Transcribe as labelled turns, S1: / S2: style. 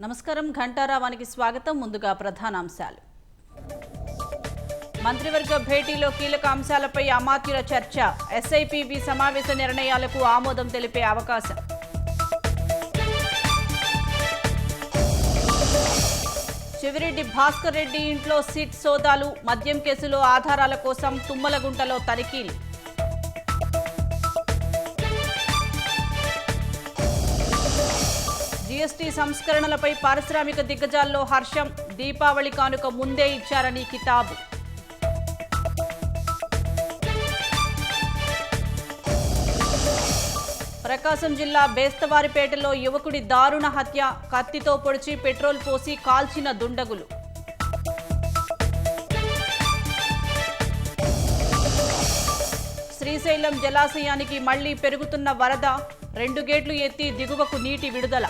S1: నమస్కారం ఘంటారావానికి స్వాగతం. ముందుగా ప్రధానాంశాలు. మంత్రివర్గ భేటీలో కీలక అంశాలపై అమాత్యుల చర్చ. ఎస్ఐపిబి సమావేశ నిర్ణయాలకు ఆమోదం తెలిపే అవకాశం. చెవిరెడ్డి భాస్కర్ రెడ్డి ఇంట్లో సిట్ సోదాలు. మద్యం కేసులో ఆధారాల కోసం తుమ్మలగుంటలో తనిఖీలు. జీఎస్టీ సంస్కరణలపై పారిశ్రామిక దిగ్గజాల్లో హర్షం. దీపావళి కానుక ముందే ఇచ్చారని కితాబు. ప్రకాశం జిల్లా బేస్తవారిపేటలో యువకుడి దారుణ హత్య. కత్తితో పొడిచి పెట్రోల్ పోసి కాల్చిన దుండగులు. శ్రీశైలం జలాశయానికి మళ్లీ పెరుగుతున్న వరద. 2 గేట్లు ఎత్తి దిగువకు నీటి విడుదల.